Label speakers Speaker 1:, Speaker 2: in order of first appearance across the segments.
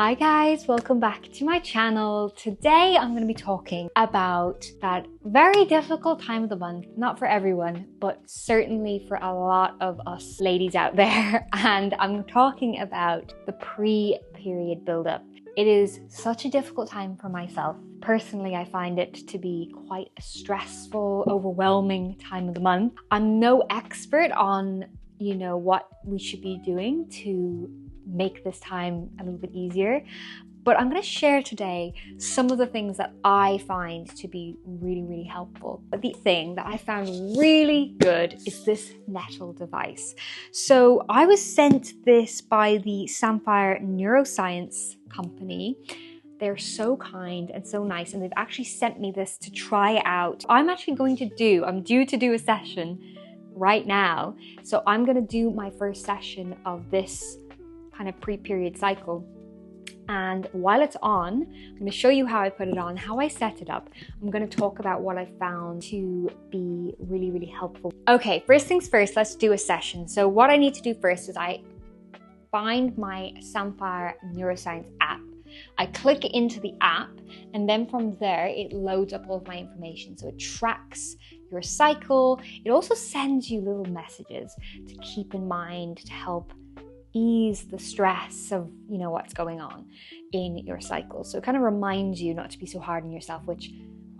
Speaker 1: Hi guys, welcome back to my channel. Today I'm going to be talking about that very difficult time of the month, not for everyone, but certainly for a lot of us ladies out there. And I'm talking about the pre-period buildup. It is such a difficult time for myself. Personally, I find it to be quite a stressful, overwhelming time of the month. I'm no expert on, what we should be doing to make this time a little bit easier, but I'm going to share today some of the things that I find to be really helpful. But the thing that I found really good is this Nettle device. So I was sent this by the Samphire Neuroscience company. They're so kind and so nice, and they've actually sent me this to try out. I'm due to do a session right now, so I'm going to do my first session of this kind of pre-period cycle. And while it's on, I'm going to show you how I put it on, how I set it up. I'm going to talk about what I found to be really helpful. Okay, first things first, let's do a session. So what I need to do first is I find my Samphire Neuroscience app. I click into the app, and then from there it loads up all of my information. So it tracks your cycle. It also sends you little messages to keep in mind to help ease the stress of what's going on in your cycle. So it kind of reminds you not to be so hard on yourself, which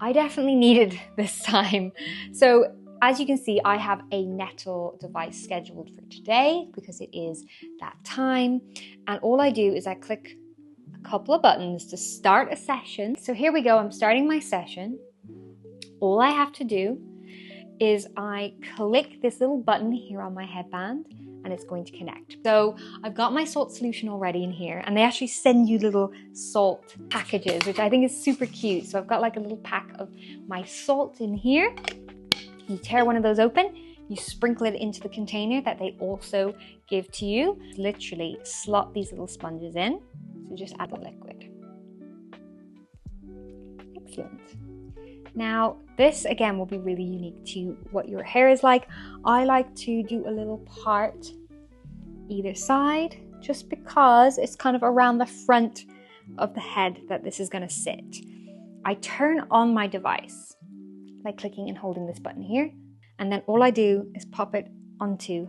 Speaker 1: I definitely needed this time. So as you can see, I have a Nettle device scheduled for today because it is that time. And all I do is I click a couple of buttons to start a session. So here we go, I'm starting my session. All I have to do is I click this little button here on my headband, and it's going to connect. So I've got my salt solution already in here, and they actually send you little salt packages, which I think is super cute. So I've got like a little pack of my salt in here. You tear one of those open, you sprinkle it into the container that they also give to you. Literally slot these little sponges in. So just add the liquid. Excellent. Now, this again will be really unique to what your hair is like. I like to do a little part either side, just because it's kind of around the front of the head that this is going to sit. I turn on my device by clicking and holding this button here, and then all I do is pop it onto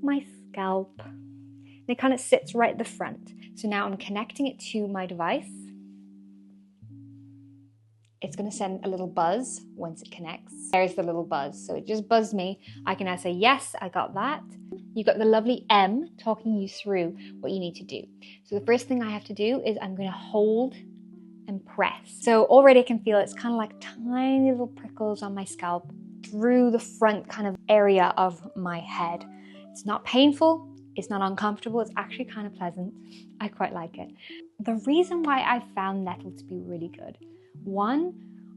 Speaker 1: my scalp. And it kind of sits right at the front. So now I'm connecting it to my device. It's going to send a little buzz once it connects. There's the little buzz. So it just buzzed me. I can now say, yes, I got that. You've got the lovely M talking you through what you need to do. So the first thing I have to do is I'm going to hold and press. So already I can feel it's kind of like tiny little prickles on my scalp through the front kind of area of my head. It's not painful. It's not uncomfortable. It's actually kind of pleasant. I quite like it. The reason why I found Nettle to be really good, one,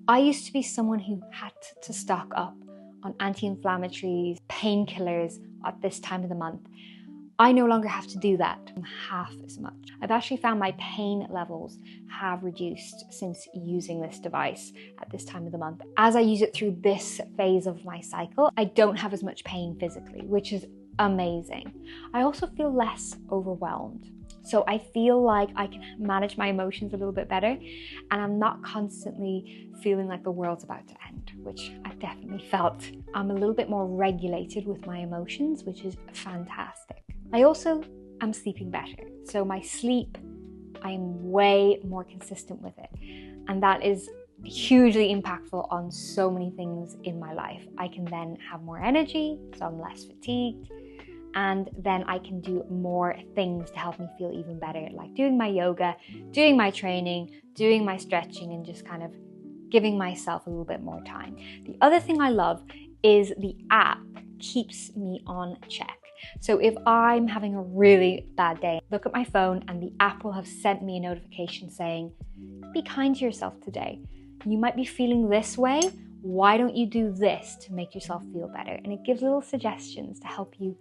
Speaker 1: I used to be someone who had to stock up on anti-inflammatories, painkillers at this time of the month. I no longer have to do that half as much. I've actually found my pain levels have reduced since using this device at this time of the month. As I use it through this phase of my cycle, I don't have as much pain physically, which is amazing. I also feel less overwhelmed. So I feel like I can manage my emotions a little bit better, and I'm not constantly feeling like the world's about to end, which I've definitely felt. I'm a little bit more regulated with my emotions, which is fantastic. I also am sleeping better. So my sleep, I'm way more consistent with it. And that is hugely impactful on so many things in my life. I can then have more energy, so I'm less fatigued. And then I can do more things to help me feel even better, like doing my yoga, doing my training, doing my stretching, and just kind of giving myself a little bit more time. The other thing I love is the app keeps me on check. So if I'm having a really bad day, look at my phone and the app will have sent me a notification saying, be kind to yourself today. You might be feeling this way. Why don't you do this to make yourself feel better? And it gives little suggestions to help you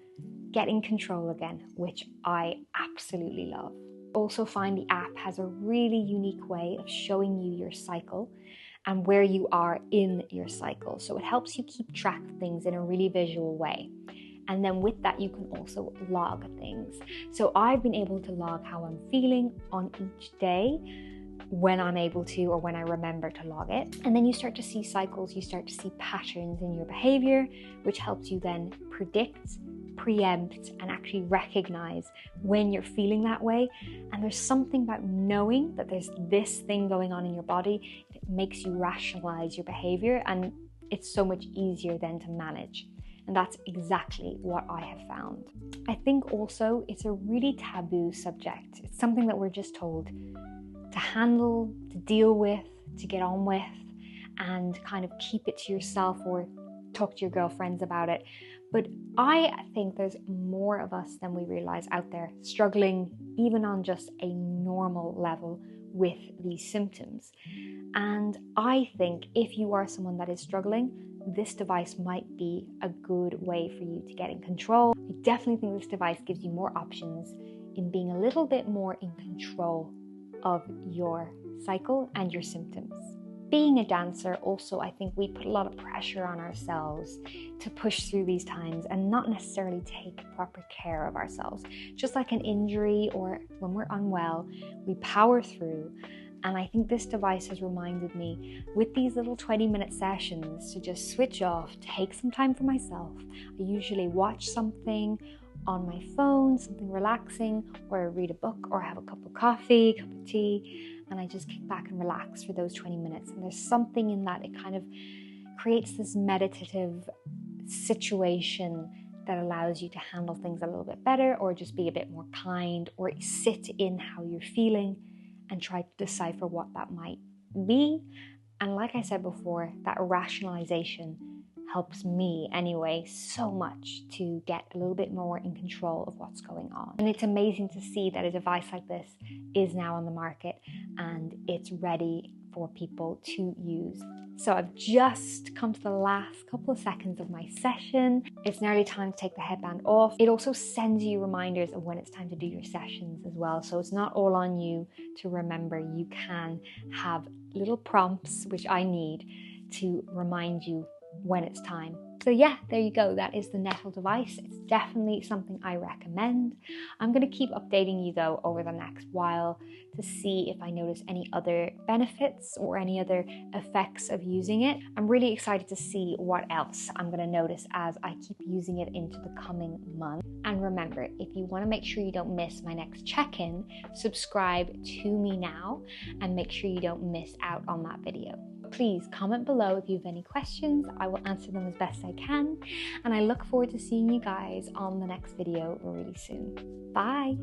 Speaker 1: get in control again, which I absolutely love. Also find the app has a really unique way of showing you your cycle and where you are in your cycle. So it helps you keep track of things in a really visual way. And then with that, you can also log things. So I've been able to log how I'm feeling on each day when I'm able to, or when I remember to log it. And then you start to see cycles, you start to see patterns in your behavior, which helps you then predict, preempt, and actually recognize when you're feeling that way. And there's something about knowing that there's this thing going on in your body. It makes you rationalize your behavior, and it's so much easier then to manage. And that's exactly what I have found. I think also it's a really taboo subject. It's something that we're just told to handle, to deal with, to get on with, and kind of keep it to yourself or talk to your girlfriends about it. But I think there's more of us than we realize out there struggling even on just a normal level with these symptoms. And I think if you are someone that is struggling, this device might be a good way for you to get in control. I definitely think this device gives you more options in being a little bit more in control of your cycle and your symptoms. Being a dancer also, I think we put a lot of pressure on ourselves to push through these times and not necessarily take proper care of ourselves. Just like an injury or when we're unwell, we power through. And I think this device has reminded me with these little 20-minute sessions to just switch off, take some time for myself. I usually watch something on my phone, something relaxing, or I read a book or have a cup of coffee, cup of tea, and I just kick back and relax for those 20 minutes. And there's something in that, it kind of creates this meditative situation that allows you to handle things a little bit better, or just be a bit more kind, or sit in how you're feeling and try to decipher what that might be. And like I said before, that rationalization helps me anyway so much to get a little bit more in control of what's going on. And it's amazing to see that a device like this is now on the market and it's ready for people to use. So I've just come to the last couple of seconds of my session. It's nearly time to take the headband off. It also sends you reminders of when it's time to do your sessions as well. So it's not all on you to remember. You can have little prompts, which I need, to remind you when it's time. So yeah, there you go. That is the Nettle device. It's definitely something I recommend. I'm going to keep updating you though over the next while to see if I notice any other benefits or any other effects of using it. I'm really excited to see what else I'm going to notice as I keep using it into the coming month. And remember, if you want to make sure you don't miss my next check-in, subscribe to me now and make sure you don't miss out on that video. Please comment below if you have any questions. I will answer them as best I can. And I look forward to seeing you guys on the next video really soon. Bye.